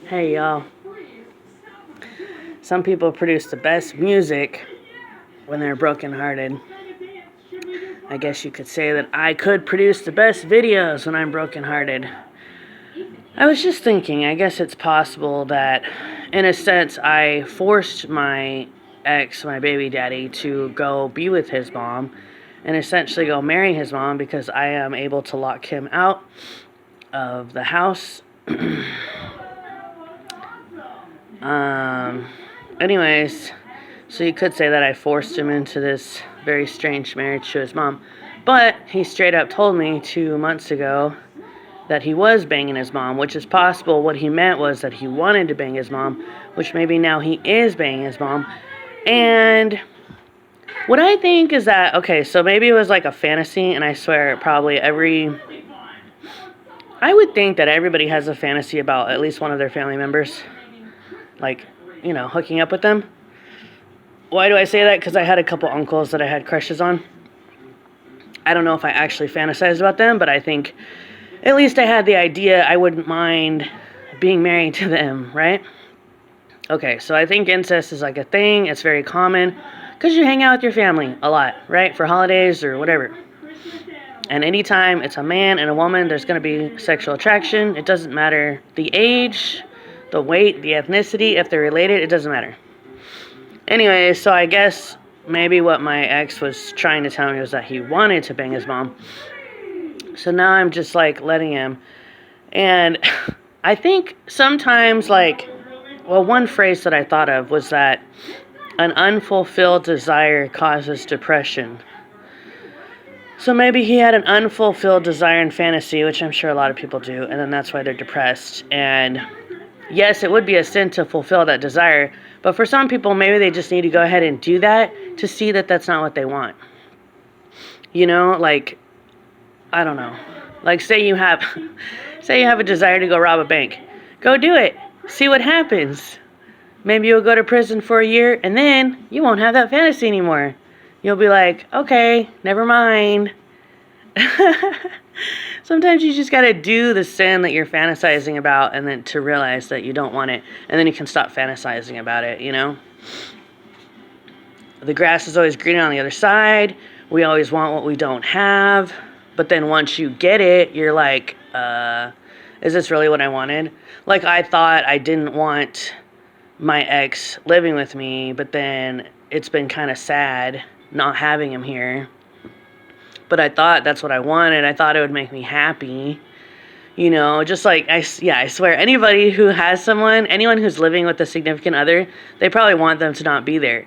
Hey y'all, some people produce the best music when they're brokenhearted. I guess you could say that I could produce the best videos when I'm brokenhearted. I was just thinking, I guess it's possible that, in a sense, I forced my ex, my baby daddy, to go be with his mom and essentially go marry his mom because I am able to lock him out of the house. Anyways, so you could say that I forced him into this very strange marriage to his mom. But he straight up told me 2 months ago that he was banging his mom, which is possible. What he meant was that he wanted to bang his mom, which maybe now he is banging his mom. And what I think is that, okay, so maybe it was like a fantasy, and I swear probably I would think that everybody has a fantasy about at least one of their family members, like, hooking up with them. Why do I say that? Because I had a couple uncles that I had crushes on. I don't know if I actually fantasized about them, but I think at least I had the idea I wouldn't mind being married to them, right? Okay, so I think incest is like a thing. It's very common because you hang out with your family a lot, right? For holidays or whatever. And anytime it's a man and a woman, there's going to be sexual attraction. It doesn't matter the age, the weight, the ethnicity. If they're related, it doesn't matter. Anyway, so I guess maybe what my ex was trying to tell me was that he wanted to bang his mom. So now I'm just like letting him. And I think sometimes one phrase that I thought of was that an unfulfilled desire causes depression. So maybe he had an unfulfilled desire and fantasy, which I'm sure a lot of people do, and then that's why they're depressed. And yes, it would be a sin to fulfill that desire, but for some people, maybe they just need to go ahead and do that to see that that's not what they want. I don't know. Say you have a desire to go rob a bank. Go do it. See what happens. Maybe you'll go to prison for a year, and then you won't have that fantasy anymore. You'll be like, okay, never mind. Sometimes you just got to do the sin that you're fantasizing about and then to realize that you don't want it. And then you can stop fantasizing about it, The grass is always greener on the other side. We always want what we don't have. But then once you get it, you're like, is this really what I wanted? Like, I thought I didn't want my ex living with me, but then it's been kind of sad not having him here. But I thought that's what I wanted. I thought it would make me happy. Just like, I swear, anybody who has anyone who's living with a significant other, they probably want them to not be there.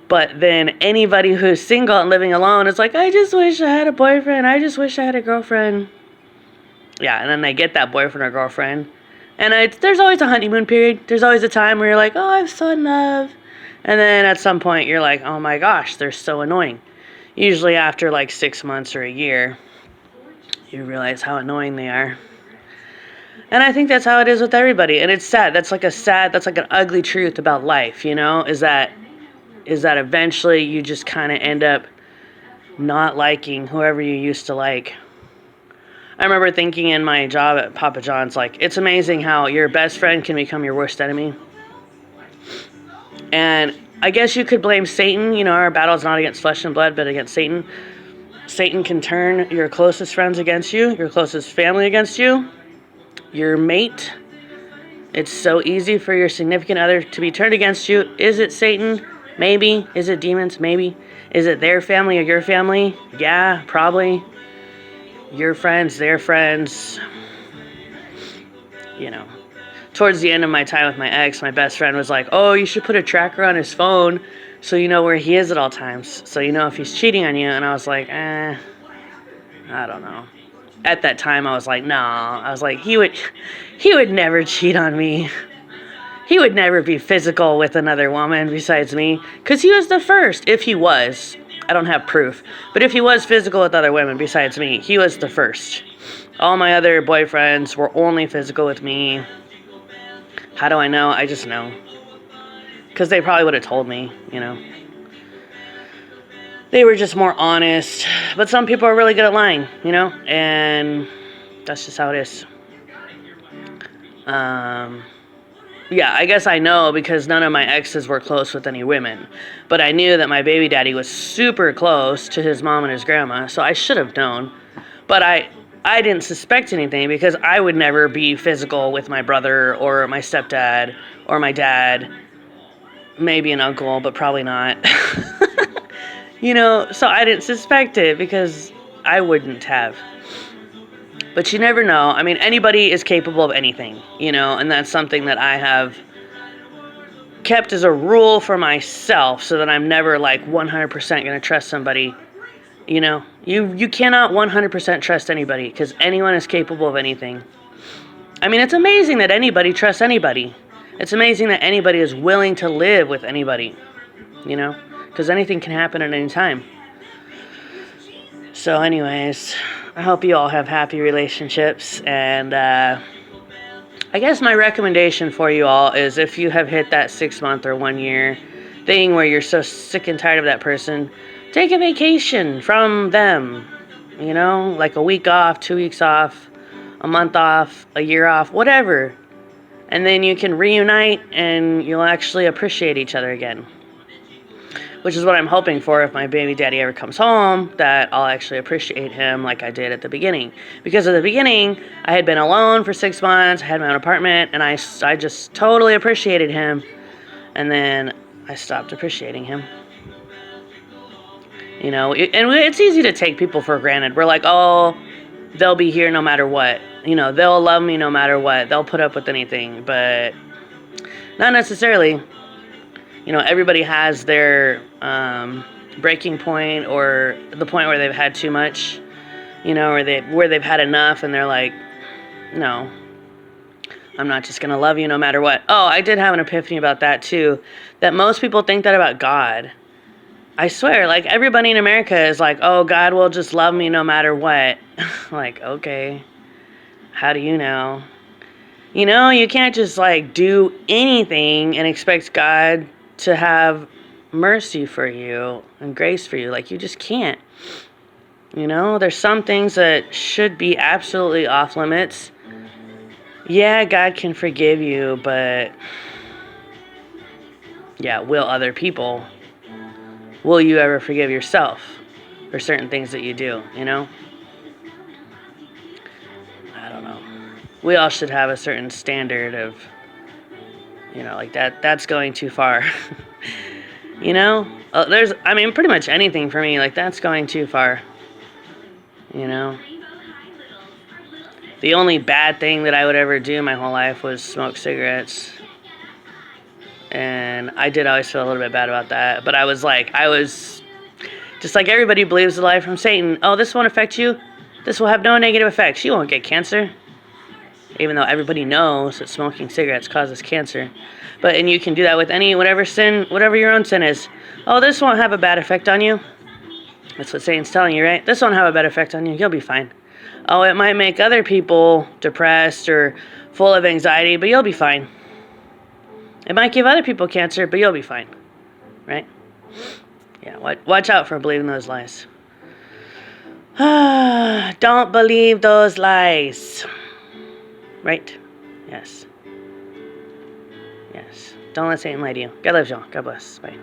But then anybody who's single and living alone is like, I just wish I had a boyfriend. I just wish I had a girlfriend. Yeah, and then they get that boyfriend or girlfriend. And there's always a honeymoon period. There's always a time where you're like, oh, I'm so in love. And then at some point you're like, oh my gosh, they're so annoying. Usually after 6 months or a year, you realize how annoying they are. And I think that's how it is with everybody. And it's sad. That's like an ugly truth about life, is that eventually you just kind of end up not liking whoever you used to like. I remember thinking in my job at Papa John's, it's amazing how your best friend can become your worst enemy. And I guess you could blame Satan. Our battle's not against flesh and blood, but against Satan. Satan can turn your closest friends against you, your closest family against you, your mate. It's so easy for your significant other to be turned against you. Is it Satan? Maybe. Is it demons? Maybe. Is it their family or your family? Yeah, probably. Your friends, their friends. Towards the end of my time with my ex, my best friend was like, oh, you should put a tracker on his phone so you know where he is at all times. So you know if he's cheating on you. And I was like, I don't know. At that time, I was like, no. I was like, he would never cheat on me. He would never be physical with another woman besides me. Because he was the first. If he was. I don't have proof. But if he was physical with other women besides me, he was the first. All my other boyfriends were only physical with me. How do I know? I just know. Because they probably would have told me, They were just more honest. But some people are really good at lying, And that's just how it is. yeah, I guess I know because none of my exes were close with any women. But I knew that my baby daddy was super close to his mom and his grandma, so I should have known. But I didn't suspect anything because I would never be physical with my brother or my stepdad or my dad. Maybe an uncle, but probably not. So I didn't suspect it because I wouldn't have. But you never know. I mean, anybody is capable of anything, and that's something that I have kept as a rule for myself so that I'm never like 100% going to trust somebody. You cannot 100% trust anybody because anyone is capable of anything. I mean, it's amazing that anybody trusts anybody. It's amazing that anybody is willing to live with anybody, because anything can happen at any time. So anyways, I hope you all have happy relationships, and I guess my recommendation for you all is if you have hit that 6-month or 1 year thing where you're so sick and tired of that person, take a vacation from them, like a week off, 2 weeks off, a month off, a year off, whatever. And then you can reunite and you'll actually appreciate each other again. Which is what I'm hoping for if my baby daddy ever comes home, that I'll actually appreciate him like I did at the beginning. Because at the beginning, I had been alone for 6 months, I had my own apartment, and I just totally appreciated him. And then I stopped appreciating him. And it's easy to take people for granted. We're like, oh, they'll be here no matter what. They'll love me no matter what. They'll put up with anything. But not necessarily. Everybody has their breaking point or the point where they've had too much, or where they've had enough and they're like, no, I'm not just going to love you no matter what. Oh, I did have an epiphany about that too, that most people think that about God. I swear, like everybody in America is like, oh, God will just love me no matter what. Like, okay, how do you know? You can't just like do anything and expect God to have mercy for you and grace for you. Like, you just can't. There's some things that should be absolutely off limits. Yeah, God can forgive you, but yeah, will other people? Will you ever forgive yourself for certain things that you do, I don't know. We all should have a certain standard of, like that's going too far. Pretty much anything for me, like that's going too far. The only bad thing that I would ever do my whole life was smoke cigarettes. And I did always feel a little bit bad about that. But I was just like everybody believes the lie from Satan. Oh, this won't affect you. This will have no negative effects. You won't get cancer. Even though everybody knows that smoking cigarettes causes cancer. And you can do that with whatever your own sin is. Oh, this won't have a bad effect on you. That's what Satan's telling you, right? This won't have a bad effect on you. You'll be fine. Oh, it might make other people depressed or full of anxiety, but you'll be fine. It might give other people cancer, but you'll be fine. Right? Yeah, watch out for believing those lies. Don't believe those lies. Right? Yes. Yes. Don't let Satan lie to you. God loves you all. God bless. Bye.